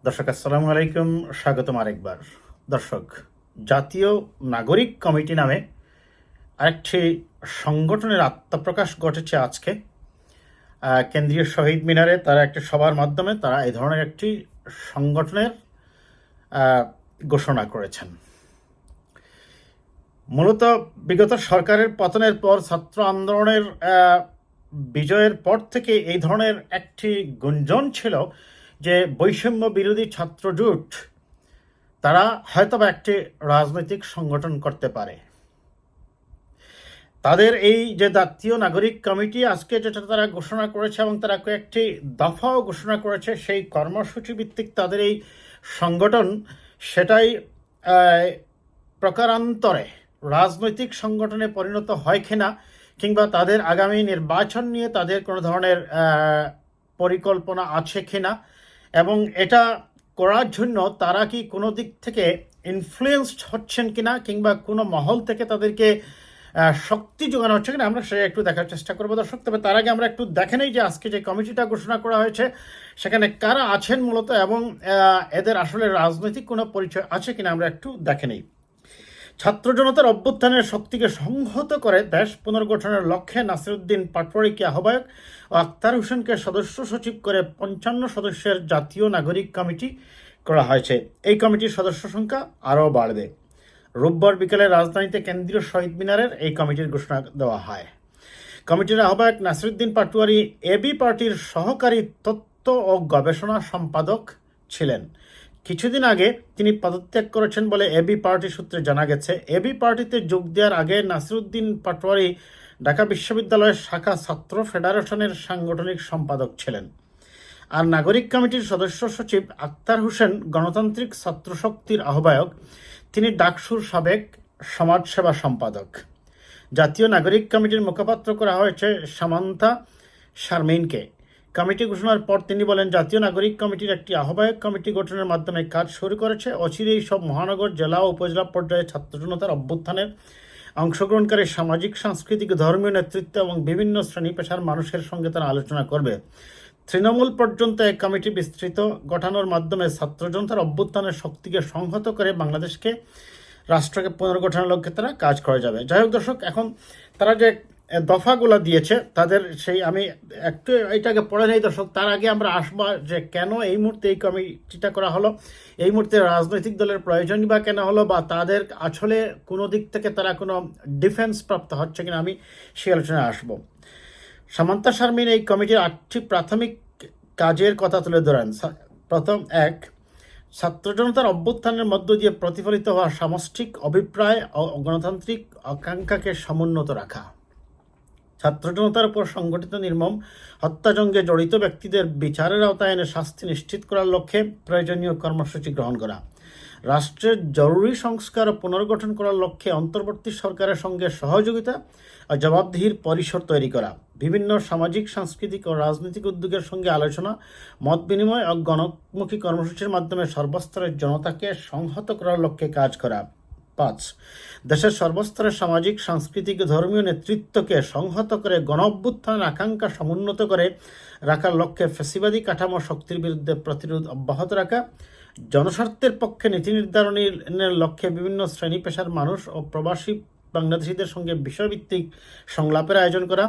দর্শক আসসালামু আলাইকুম, স্বাগতম আরেকবার। দর্শক, জাতীয় নাগরিক কমিটি নামে আরেকটি সংগঠনের আত্মপ্রকাশ ঘটেছে আজকে। কেন্দ্রীয় শহীদ মিনারে তারা একটি সভার মাধ্যমে তারা এই ধরনের একটি সংগঠনের ঘোষণা করেছেন। মূলত বিগত সরকারের পতনের পর ছাত্র আন্দোলনের বিজয়ের পর থেকে এই ধরনের একটি গুঞ্জন ছিল যে বৈষম্য বিরোধী ছাত্র জোট তারা হয়তোবা একটি রাজনৈতিক সংগঠন করতে পারে। তাদের এই যে জাতীয় নাগরিক কমিটি আজকে যেটা তারা ঘোষণা করেছে এবং তারা কয়েকটি দফাও ঘোষণা করেছে, সেই কর্মসূচি ভিত্তিক তাদের এই সংগঠন সেটাই প্রকারান্তরে রাজনৈতিক সংগঠনে পরিণত হয় কিনা, কিংবা তাদের আগামী নির্বাচন নিয়ে তাদের কোনো ধরনের পরিকল্পনা আছে কিনা, এবং এটা করার জন্য তারা কি কোনো দিক থেকে ইনফ্লুয়েন্সড হচ্ছেন কিনা, কিংবা কোনো মহল থেকে তাদেরকে শক্তি যোগানো হচ্ছে কিনা, আমরা সেটা একটু দেখার চেষ্টা করবো দর্শক। তবে তার আগে আমরা একটু দেখে নেই যে আজকে যে কমিটিটা ঘোষণা করা হয়েছে সেখানে কারা আছেন মূলত, এবং এদের আসলে রাজনৈতিক কোনো পরিচয় আছে কিনা আমরা একটু দেখে নেই। ছাত্র জনতার অভ্যুত্থানের শক্তিকে সংহত করে দেশ পুনর্গঠনের লক্ষ্যে নাসিরউদ্দিন পাটোয়ারীকে আহ্বায়ক ও আখতার হোসেনকে সদস্য সচিব করে 55 সদস্যের জাতীয় নাগরিক কমিটি করা হয়েছে। এই কমিটির সদস্য সংখ্যা আরও বাড়বে। রোববার বিকেলে রাজধানীতে কেন্দ্রীয় শহীদ মিনারের এই কমিটির ঘোষণা দেওয়া হয়। কমিটির আহ্বায়ক নাসিরউদ্দিন পাটোয়ারী এবি পার্টির সহকারী তথ্য ও গবেষণা সম্পাদক ছিলেন। কিছুদিন আগে তিনি পদত্যাগ করেছেন বলে এবি পার্টি সূত্রে জানা গেছে। এবি পার্টিতে যোগ দেওয়ার আগে নাসিরউদ্দিন পাটোয়ারী ঢাকা বিশ্ববিদ্যালয়ের শাখা ছাত্র ফেডারেশনের সাংগঠনিক সম্পাদক ছিলেন। আর নাগরিক কমিটির সদস্য সচিব আখতার হোসেন গণতান্ত্রিক ছাত্র শক্তির আহ্বায়ক, তিনি ডাকসুর সাবেক সমাজসেবা সম্পাদক। জাতীয় নাগরিক কমিটির মুখপাত্র করা হয়েছে সামান্থা শারমিনকে। কমিটি ঘোষণার পর তিনি বলেন, জাতীয় নাগরিক কমিটির একটি আহ্বায়ক কমিটি গঠনের মাধ্যমে কাজ শুরু করেছে। অচিরেই সব মহানগর, জেলা ও উপজেলা পর্যায়ে ছাত্র জনতার অভ্যুত্থানের অংশগ্রহণকারী সামাজিক, সাংস্কৃতিক, ধর্মীয় নেতৃত্ব এবং বিভিন্ন শ্রেণী পেশার মানুষের সঙ্গে তারা আলোচনা করবে। তৃণমূল পর্যন্ত এক কমিটি বিস্তৃত গঠনের মাধ্যমে ছাত্র জনতার অভ্যুত্থানের শক্তিকে সংহত করে বাংলাদেশকে রাষ্ট্রকে পুনর্গঠনের লক্ষ্যে তারা কাজ করে যাবে। যাই হোক দর্শক, এখন তারা যে দফাগুলো দিয়েছে তাদের সেই আমি একটু এইটাকে পড়ে নেই দর্শক। তার আগে আমরা আসবো যে কেন এই মুহূর্তে এই কমিটিটা করা হলো, এই মুহূর্তে রাজনৈতিক দলের প্রয়োজনই বা কেন হলো, বা তাদের আসলে কোনো দিক থেকে তারা কোনো ডিফেন্স প্রাপ্ত হচ্ছে কিনা, আমি সেই আলোচনায় আসবো। সামান্তা শারমিন এই কমিটির 8টি প্রাথমিক কাজের কথা তুলে ধরেন। প্রথম, এক, ছাত্র জনতার অভ্যুত্থানের মধ্য দিয়ে প্রতিফলিত হওয়া সামষ্টিক অভিপ্রায় ও গণতান্ত্রিক আকাঙ্ক্ষাকে সমুন্নত রাখা। ছাত্র জনতার উপর সংগঠিত নির্মম হত্যাযজ্ঞে জড়িত ব্যক্তিদের বিচারের আওতায় এনে শাস্তি নিশ্চিত করার লক্ষ্যে প্রয়োজনীয় কর্মসূচি গ্রহণ করা। রাষ্ট্রের জরুরি সংস্কার ও পুনর্গঠন করার লক্ষ্যে অন্তর্বর্তী সরকারের সঙ্গে সহযোগিতা ও জবাবদিহির পরিসর তৈরি করা। বিভিন্ন সামাজিক, সাংস্কৃতিক ও রাজনৈতিক উদ্যোগের সঙ্গে আলোচনা, মত বিনিময় ও গণমুখী কর্মসূচির মাধ্যমে সর্বস্তরের জনতাকে সংহত করার লক্ষ্যে কাজ করা। 5, দেশের সর্বস্তরের সামাজিক, সাংস্কৃতিক ও ধর্মীয় নেতৃত্বকে সংহত করে গণ অভ্যুত্থানের আকাঙ্ক্ষা সমুন্নত করে রাখার লক্ষ্যে ফ্যাসিবাদী কাঠামো শক্তির বিরুদ্ধে প্রতিরোধ অব্যাহত রাখা। জনস্বার্থের পক্ষে নীতি নির্ধারণের লক্ষ্যে বিভিন্ন শ্রেণী পেশার মানুষ ও প্রবাসী বাংলাদেশিদের সঙ্গে বিষয়ভিত্তিক সংলাপের আয়োজন করা।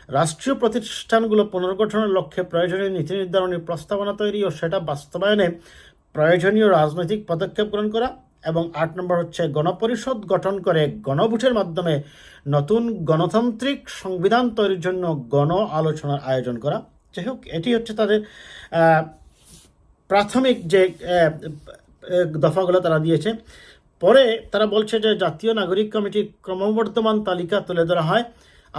রাষ্ট্রীয় প্রতিষ্ঠানগুলো পুনর্গঠনের লক্ষ্যে প্রয়োজনীয় নীতি নির্ধারণী প্রস্তাবনা তৈরি ও সেটা বাস্তবায়নে প্রয়োজনীয় রাজনৈতিক পদক্ষেপ গ্রহণ করা। এবং 8 নম্বর হচ্ছে গণপরিষদ গঠন করে গণভোটের মাধ্যমে নতুন গণতান্ত্রিক সংবিধান তৈরির জন্য গণ আলোচনার আয়োজন করা। যাই হোক, এটি হচ্ছে তাদের প্রাথমিক যে দফাগুলো তারা দিয়েছে। পরে তারা বলছে যে জাতীয় নাগরিক কমিটির ক্রমবর্ধমান তালিকা তুলে ধরা হয়।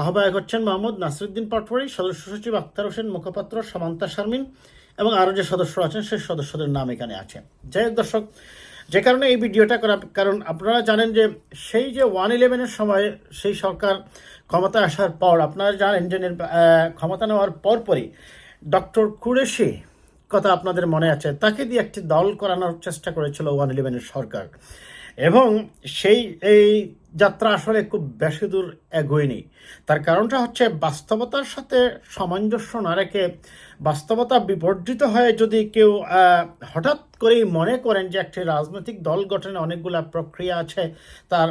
আহ্বায়ক হচ্ছেন মোহাম্মদ নাসিরউদ্দিন পাটোয়ারী, সদস্য সচিব আখতার হোসেন, মুখপাত্র সামান্তা শারমিন, এবং আরও যে সদস্য আছেন সেই সদস্যদের নাম এখানে আছে। যাই হোক দর্শক, যে কারণে এই ভিডিওটা করা, কারণ আপনারা জানেন যে সেই যে 1/11-এর সময় সেই সরকার ক্ষমতায় আসার পর, আপনারা জানেন যে ক্ষমতা নেওয়ার পরপরই ডক্টর কুরেশি কথা আপনাদের মনে আছে, তাকে দিয়ে একটি দল করানোর চেষ্টা করেছিল 1/11-এর সরকার। এবং এই যাত্রা আসলে খুব বেশি দূর এগোয়নি। তার কারণটা হচ্ছে বাস্তবতার সাথে সামঞ্জস্য না রেখে, বাস্তবতা বিবর্জিত হয়ে যদি কেউ হঠাৎ করেই মনে করেন যে একটি রাজনৈতিক দল গঠনে অনেকগুলা প্রক্রিয়া আছে, তার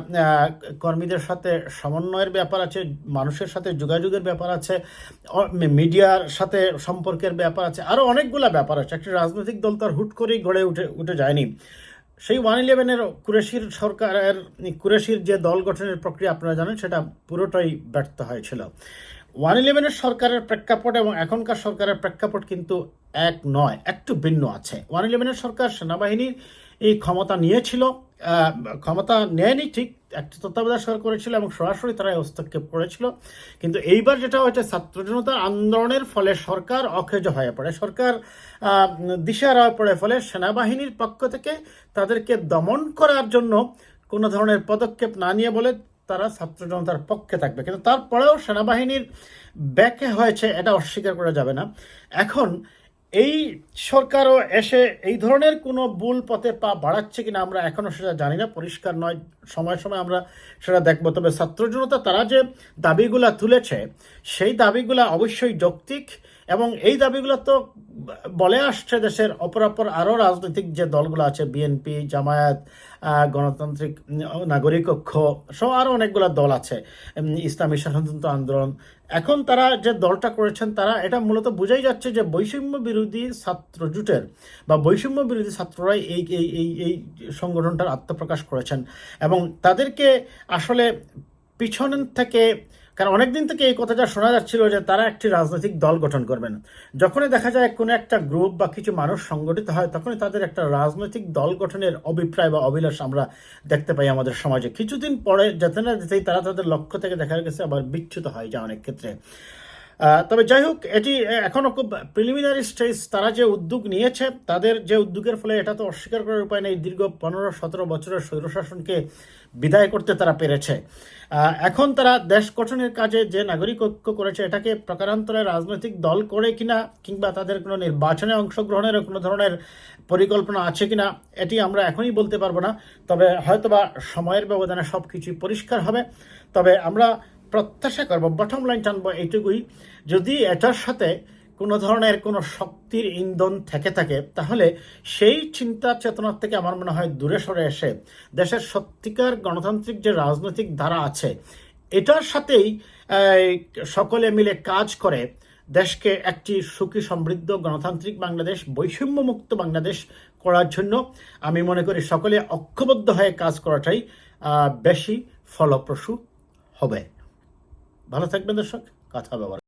কর্মীদের সাথে সমন্বয়ের ব্যাপার আছে, মানুষের সাথে যোগাযোগের ব্যাপার আছে, মিডিয়ার সাথে সম্পর্কের ব্যাপার আছে, আরও অনেকগুলা ব্যাপার আছে। একটি রাজনৈতিক দল তার হুট করেই গড়ে উঠে যায়নি। সেই 111-এর কুরেশির যে দল গঠনের প্রক্রিয়া আপনারা জানেন, সেটা পুরোটাই ব্যর্থ হয়েছিল। 111-এর সরকারের প্রেক্ষাপট এবং এখনকার সরকারের প্রেক্ষাপট কিন্তু এক নয়, একটু ভিন্ন আছে। 111-এর সরকার সেনাবাহিনীর এই ক্ষমতা নিয়েছিল, ক্ষমতা নেয়নি ঠিক, একটি তত্ত্বাবধায়ক সরকার করেছিল এবং সরাসরি তারা হস্তক্ষেপ করেছিল। কিন্তু এইবার যেটা হচ্ছে, ছাত্র জনতার আন্দোলনের ফলে সরকার অকেজো হয়ে পড়ে, সরকার দিশাহারা হয়ে পড়ে, ফলে সেনাবাহিনীর পক্ষ থেকে তাদেরকে দমন করার জন্য কোনো ধরনের পদক্ষেপ না নিয়ে বলে তারা ছাত্র জনতার পক্ষে থাকবে। কিন্তু তারপরেও সেনাবাহিনীর ব্যাকে হয়েছে, এটা অস্বীকার করা যাবে না। এখন এই সরকারও এসে এই ধরনের কোনো ভুল পথে পা বাড়াচ্ছে কিনা আমরা এখনো সেটা জানি না, পরিষ্কার নয়। সময় সময় আমরা সেটা দেখবো। তবে ছাত্র জনতা তারা যে দাবিগুলা তুলেছে, সেই দাবিগুলা অবশ্যই যৌক্তিক, এবং এই দাবিগুলো তো বলে আসছে দেশের অপরাপর আরও রাজনৈতিক যে দলগুলো আছে, বিএনপি, জামায়াত, গণতান্ত্রিক নাগরিক ঐক্য সহ আরও অনেকগুলো দল আছে, ইসলামী স্বাধীনতা আন্দোলন। এখন তারা যে দলটা করেছেন, তারা এটা মূলত বোঝাই যাচ্ছে যে বৈষম্য বিরোধী ছাত্র জোটের বা বৈষম্য বিরোধী ছাত্ররাই এই সংগঠনটার আত্মপ্রকাশ করেছেন। এবং তাদেরকে আসলে পিছন থেকে, কারণ অনেকদিন থেকে এই কথাটা শোনা যাচ্ছিল যে তারা একটি রাজনৈতিক দল গঠন করবেন। যখনই দেখা যায় কোনো একটা গ্রুপ বা কিছু মানুষ সংগঠিত হয়, তখনই তাদের একটা রাজনৈতিক দল গঠনের অভিপ্রায় বা অভিলাষ আমরা দেখতে পাই আমাদের সমাজে। কিছুদিন পরে যেতে না যেতেই তারা তাদের লক্ষ্য থেকে দেখা গেছে আবার বিচ্যুত হয় যায় অনেক ক্ষেত্রে। তবে যাই হোক, এটি এখনও খুব প্রিলিমিনারি স্টেজ। তারা যে উদ্যোগ নিয়েছে, তাদের যে উদ্যোগের ফলে এটা তো অস্বীকার করার উপায় নেই, দীর্ঘ 15-17 বছরের স্বৈরশাসনকে বিদায় করতে তারা পেরেছে। এখন তারা দেশ গঠনের কাজে যে নাগরিক ঐক্য করেছে, এটাকে প্রকারান্তরে রাজনৈতিক দল করে কিনা, কিংবা তাদের কোনো নির্বাচনে অংশগ্রহণের কোনো ধরনের পরিকল্পনা আছে কিনা, এটি আমরা এখনই বলতে পারবো না। তবে হয়তোবা সময়ের ব্যবধানে সব কিছুই পরিষ্কার হবে। তবে আমরা প্রত্যাশা করবো, বটম লাইন টানবো এইটুকুই, যদি এটার সাথে কোনো ধরনের কোনো শক্তির ইন্ধন থেকে থাকে, তাহলে সেই চিন্তা চেতনার থেকে আমার মনে হয় দূরে সরে এসে দেশের সত্যিকার গণতান্ত্রিক যে রাজনৈতিক ধারা আছে, এটার সাথেই সকলে মিলে কাজ করে দেশকে একটি সুখী সমৃদ্ধ গণতান্ত্রিক বাংলাদেশ, বৈষম্যমুক্ত বাংলাদেশ করার জন্য আমি মনে করি সকলে ঐক্যবদ্ধ হয়ে কাজ করাটাই বেশি ফলপ্রসূ হবে। ভালো থাকবেন দর্শক, কথা হবে আবার।